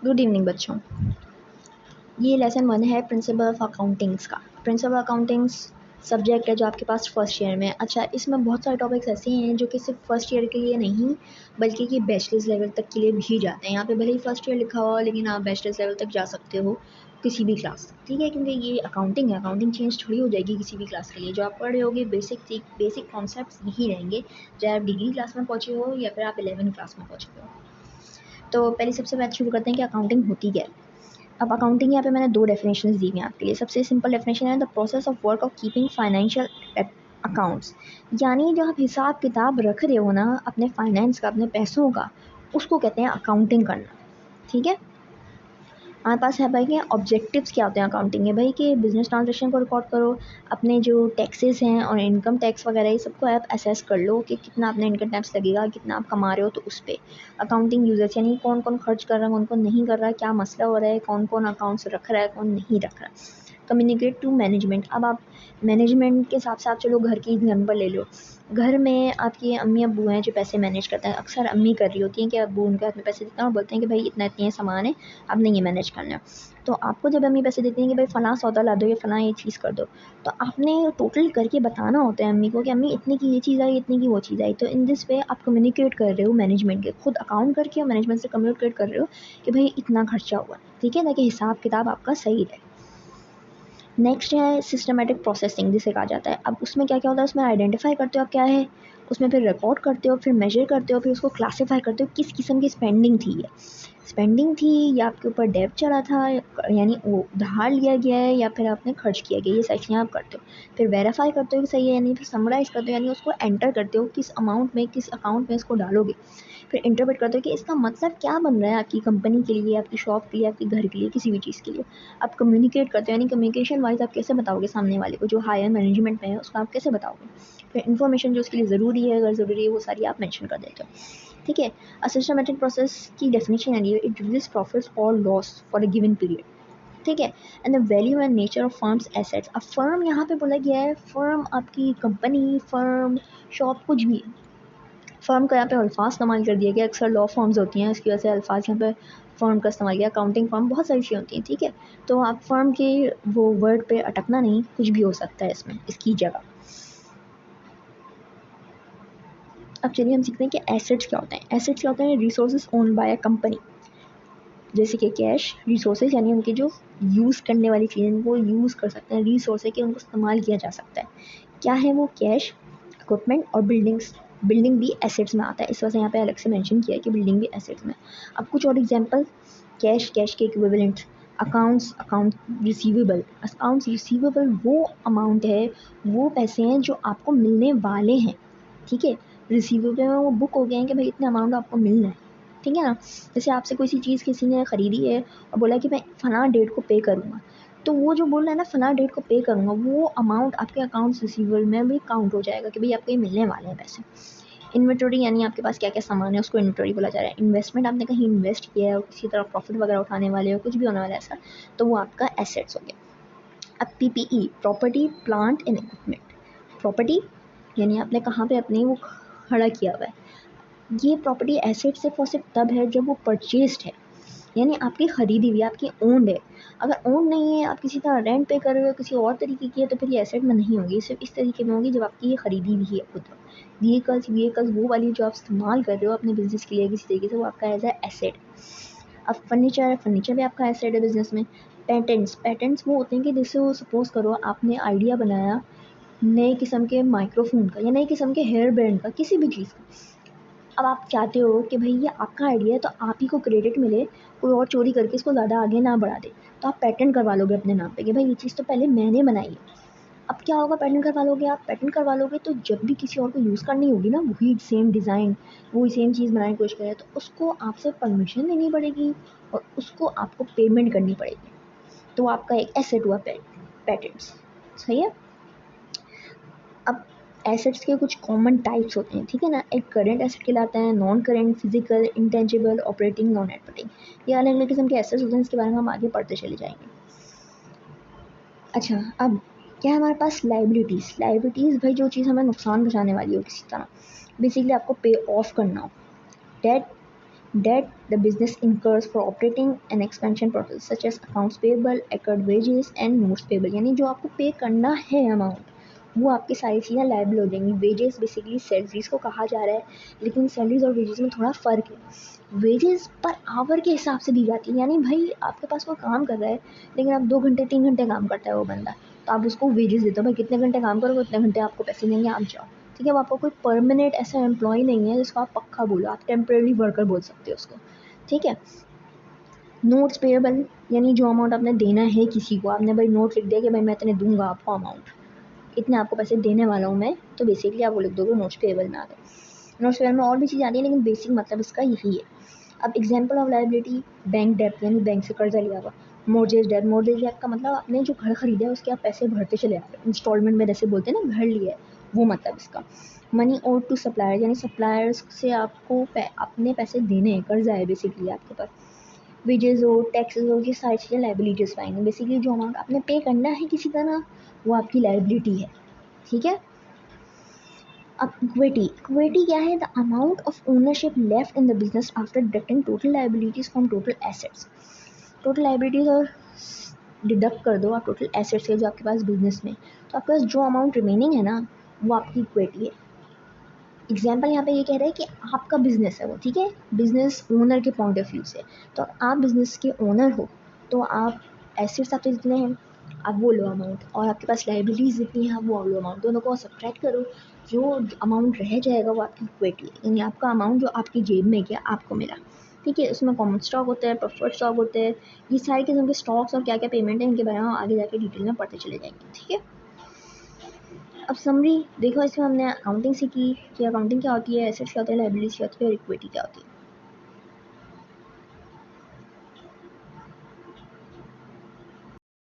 Good evening बच्चों। ये lesson 1 है प्रिंसिपल ऑफ अकाउंटिंग्स का। प्रिंसिपल अकाउंटिंग्स सब्जेक्ट है जो आपके पास फर्स्ट ईयर में है। अच्छा, इसमें बहुत सारे टॉपिक्स ऐसे हैं जो कि सिर्फ फर्स्ट ईयर के लिए नहीं बल्कि कि बैचलर्स लेवल तक के लिए भी जाते हैं। यहाँ पे भले ही फर्स्ट ईयर लिखा हुआ लेकिन आप बैचलर्स लेवल तक जा सकते हो किसी भी क्लास तक, ठीक है, क्योंकि ये अकाउंटिंग है। अकाउंटिंग चेंज थोड़ी हो जाएगी किसी भी क्लास के लिए। जो आप पढ़ रहे होगे बेसिक कॉन्सेप्ट्स यही रहेंगे, चाहे आप डिग्री क्लास में पहुँचे हो या फिर आप 11वीं क्लास में पहुँचे हो। तो पहले सबसे बात शुरू करते हैं कि अकाउंटिंग होती क्या है। अब अकाउंटिंग यहाँ पे मैंने 2 डेफिनेशंस दी हैं आपके लिए। सबसे सिंपल डेफिनेशन है the process of work of keeping financial accounts, यानी जो आप हिसाब किताब रख रहे हो ना अपने फाइनेंस का, अपने पैसों का, उसको कहते हैं अकाउंटिंग करना, ठीक है। हमारे पास है भाई कि ऑब्जेक्टिव्स क्या होते हैं अकाउंटिंग के, भाई कि बिजनेस ट्रांजेक्शन को रिकॉर्ड करो, अपने जो टैक्सेस हैं और इनकम टैक्स वगैरह ये सबको आप असेस कर लो कि कितना अपने इनकम टैक्स लगेगा, कितना आप कमा रहे हो, तो उस पर अकाउंटिंग यूजर्स यानी कौन कौन खर्च कर रहा है, कौन कौन नहीं कर रहा है, क्या मसला हो रहा है, कौन कौन अकाउंट्स रख रहा है, कौन नहीं रख रहा है। Communicate to management. अब आप मैनेजमेंट के साथ साथ चलो घर की एग्जाम्पल ले लो। घर में आपकी अम्मी अब्बू हैं जो पैसे मैनेज करते हैं। अक्सर अम्मी कर रही होती हैं कि अब्बू उनके हाथ में पैसे देते हैं और बोलते हैं कि भाई इतना इतने सामान है, अब नहीं ये मैनेज करना है। तो आपको जब अम्मी पैसे देती हैं कि भाई फ़लाँ सौदा ला दो या फ़लाँ ये चीज़ कर दो, तो आपने टोटल करके बताना होता है अम्मी को कि अम्मी इतने की ये चीज़ आई, इतने की वो चीज़ आई। तो इन दिस वे आप कम्युनिकेट कर रहे हो मैनेजमेंट के, खुद अकाउंट करके और मैनेजमेंट से कम्युनिकेट कर रहे हो कि भाई इतना खर्चा हुआ, ठीक है, ताकि हिसाब किताब आपका सही रहे। नेक्स्ट है सिस्टमेटिक प्रोसेसिंग जिसे कहा जाता है। अब उसमें क्या क्या होता है, उसमें आइडेंटिफाई करते हो आप क्या है, उसमें फिर रिकॉर्ड करते हो, फिर मेजर करते हो, फिर उसको क्लासीफाई करते हो किस किस्म की स्पेंडिंग थी या आपके ऊपर डेब्ट चला था, यानी वो उधार लिया गया है या फिर आपने खर्च किया गया, ये सारी चीज़ें आप करते हो। फिर वेरीफाई करते हो कि सही है यानी, फिर समराइज करते हो यानी उसको एंटर करते हो किस अमाउंट में, किस अकाउंट में इसको डालोगे। फिर इंटरप्रेट करते हो कि इसका मतलब क्या बन रहा है आपकी कंपनी के लिए, आपकी शॉप के लिए, आपके घर के लिए, किसी भी चीज़ के लिए। आप कम्युनिकेट करते हो यानी कम्युनिकेशन वाइज आप कैसे बताओगे सामने वाले को, जो हायर मैनेजमेंट में है उसको आप कैसे बताओगे। फिर इन्फॉर्मेशन जो उसके लिए ज़रूरी है, अगर ज़रूरी है, वो सारी आप मेंशन कर देते हो, ठीक है। अ सिस्टमेटिक प्रोसेस की डेफिनेशन है इट रिव्यूज प्रॉफिट्स और loss for a given period, ठीक है। And the value and nature of firms assets. अब फर्म यहाँ पे बोला गया है, फर्म आपकी कंपनी, फर्म, शॉप, कुछ भी है। फ़र्म का यहाँ पे अल्फाज इस्तेमाल कर दिया गया। अक्सर लॉ फर्म्स होती हैं, इसकी वजह से अल्फाज यहाँ पे फ़र्म का इस्तेमाल किया। अकाउंटिंग फ़र्म बहुत सारी चीज़ें होती हैं, ठीक है। तो आप फ़र्म के वो वर्ड पे अटकना नहीं, कुछ भी हो सकता है इसमें, इसकी जगह। अब चलिए हम सीखते हैं कि एसेट्स क्या होते हैं। एसेट्स क्या होते हैं, resources owned by a company, जैसे कि कैश, रिसोर्सेज यानी उनके जो यूज़ करने वाली चीज़ें वो यूज़ कर सकते हैं, रिसोर्स है कि उनको इस्तेमाल किया जा सकता है। क्या है वो, कैश, इक्विपमेंट और बिल्डिंग्स। बिल्डिंग भी एसेट्स में आता है, इस वजह से यहाँ पे अलग से मेंशन किया है कि बिल्डिंग भी एसेट्स में। अब कुछ और एग्जांपल, कैश के इक्विवेलेंट, अकाउंट्स रिसीवेबल वो अमाउंट है, वो पैसे हैं जो आपको मिलने वाले हैं, ठीक है। रिसीवेबल में वो बुक हो गए हैं कि भाई इतने अमाउंट आपको मिलना है, ठीक है ना। जैसे आपसे कोई सी चीज़ किसी ने ख़रीदी है और बोला कि मैं फ़लाँ डेट को पे करूँगा, तो वो जो बोल रहा है ना फ़लाँ डेट को पे करूँगा, वो अमाउंट आपके अकाउंट्स रिसीवेबल में भी काउंट हो जाएगा कि भाई आपको ये मिलने वाले हैं पैसे। इन्वेंटरी यानी आपके पास क्या क्या सामान है उसको इन्वेंटरी बोला जा रहा है। इन्वेस्टमेंट, आपने कहीं इन्वेस्ट किया है और किसी तरह प्रॉफिट वगैरह उठाने वाले हो, कुछ भी होने वाला है ऐसा, तो वो आपका एसेट्स हो गया। अब PPE, property plant and equipment. Property यानी आपने कहाँ पे अपने वो खड़ा किया हुआ है, ये प्रॉपर्टी एसेट सिर्फ और सिर्फ तब है जब वो परचेस्ड है, यानी आपकी खरीदी हुई, आपकी ओन्ड है। अगर ओन्ड नहीं है, आप किसी तरह रेंट पे कर रहे हो, किसी और तरीके की है, तो फिर ये एसेट में नहीं होगी, सिर्फ इस तरीके में होगी जब आपकी ये खरीदी हुई है खुद। व्हीकल्स वो वाली जो आप इस्तेमाल कर रहे हो अपने बिजनेस के लिए किसी तरीके से, वो आपका एज ए एसेट। अब फर्नीचर भी आपका एसेट है बिजनेस में। पेटेंट्स वो होते हैं कि जैसे वो सपोज़ करो आपने आइडिया बनाया नए किस्म के माइक्रोफोन का या नए किस्म के हेयर बैंड का, किसी भी चीज़ का। अब आप चाहते हो कि भाई ये आपका आइडिया है तो आप ही को क्रेडिट मिले, कोई और चोरी करके इसको ज़्यादा आगे ना बढ़ा दे, तो आप पेटेंट करवा लोगे अपने नाम पे कि भाई ये चीज़ तो पहले मैंने बनाई है। अब क्या होगा, पेटेंट करवा लोगे तो जब भी किसी और को यूज़ करनी होगी ना, वही सेम डिज़ाइन, वही सेम चीज़ बनाने की कोशिश करें, तो उसको आपसे परमिशन लेनी पड़ेगी और उसको आपको पेमेंट करनी पड़ेगी। तो आपका एक एसेट हुआ पेटेंट्स, सही है। अब एसेट्स के कुछ कॉमन टाइप्स होते हैं, ठीक है ना। एक करेंट एसेट कहलाता है, non current, physical, intangible, operating, non operating. ये अलग अलग किस्म के एसेट्स होते हैं, इसके बारे में हम आगे पढ़ते चले जाएंगे। अच्छा, अब क्या है हमारे पास, लाइबिलिटीज़ भाई जो चीज़ हमें नुकसान पहुँचाने वाली हो किसी तरह, बेसिकली आपको पे ऑफ करना हो। Debt debt the business incurs for operating and expansion process such as accounts payable, accrued wages and notes payable, यानी जो आपको पे करना है अमाउंट वो आपकी सारी चीज़ें लायबल हो जाएंगी। वेजेस बेसिकली सैलरीज को कहा जा रहा है, लेकिन सैलरीज और वेजेस में थोड़ा फ़र्क है। वेजेस पर आवर के हिसाब से दी जाती है, यानी भाई आपके पास वो काम कर रहा है लेकिन आप 2 घंटे 3 घंटे काम करता है वो बंदा, तो आप उसको वेजेस देते हो, भाई कितने घंटे काम करोगे उतने घंटे आपको पैसे देंगे, आप जाओ। ठीक है, अब आपका कोई परमानेंट ऐसा एम्प्लॉय नहीं है जिसको आप पक्का बोलो, आप टेम्परेरी वर्कर बोल सकते हो उसको। ठीक है, नोट्स पेएबल यानी जो अमाउंट आपने देना है किसी को, आपने भाई नोट लिख दिया कि भाई मैं इतने दूंगा आपको अमाउंट, इतने आपको पैसे देने वाला हूँ मैं, तो बेसिकली आप वो लिख दोगे, नोट्स पेएबल में आ गए। नोट्स पेएबल में और भी चीज़ आती है लेकिन बेसिक मतलब इसका यही है। अब एग्जाम्पल ऑफ लाइबिलिटी, बैंक डेप्ट यानी बैंक से कर्जा लिया हुआ। मोर्गेज डेप्ट का मतलब आपने जो घर खरीदा है उसके आप पैसे भरते चले आ रहे हो, इंस्टॉलमेंट में जैसे बोलते हैं ना घर लिया है, वो मतलब इसका। मनी और टू सप्लायर यानी सप्लायर्स से आपको अपने पैसे देने हैं, कर्जा है बेसिकली आपके पास। वेजेस हो, टैक्सेस हो, ये सारी चीज़ें लाइबिलिटीज़ पाएंगे। बेसिकली जो अमाउंट आपने पे करना है किसी तरह वो आपकी लाइबिलिटी है। ठीक है, अब इक्विटी क्या है? The amount of ownership left in the business after deducting total liabilities from total assets. Total liabilities और डिडक्ट कर दो आप टोटल एसेट्स है जो आपके पास बिजनेस में, तो आपके पास जो अमाउंट रिमेनिंग है ना वो आपकी इक्विटी है। एग्जाम्पल यहाँ पे ये कह रहा है कि आपका बिजनेस है वो, ठीक है, बिजनेस ओनर के पॉइंट ऑफ व्यू से, तो आप बिजनेस के ओनर हो तो आप एसेट्स आपके जितने हैं आप वो लो अमाउंट, और आपके पास लाइबिलिटीज जितनी है आप वो लो अमाउंट, दोनों को सब्ट्रैक्ट करो, जो अमाउंट रह जाएगा वो आपकी इक्विटी है, यानी आपका अमाउंट जो आपकी जेब में गया आपको मिला। ठीक है, उसमें कॉमन स्टॉक होता है, प्रेफर्ड स्टॉक होते हैं, ये सारे किस्म के स्टॉक्स और क्या क्या पेमेंट है इनके बारे में हम आगे जाके डिटेल में पढ़ते चले जाएंगे। ठीक है, अब समरी देखो, इसमें हमने अकाउंटिंग सीखी कि अकाउंटिंग क्या होती है, एसेट्स क्या होते हैं, लाइबिलिटीज क्या होती है और इक्विटी क्या होती है।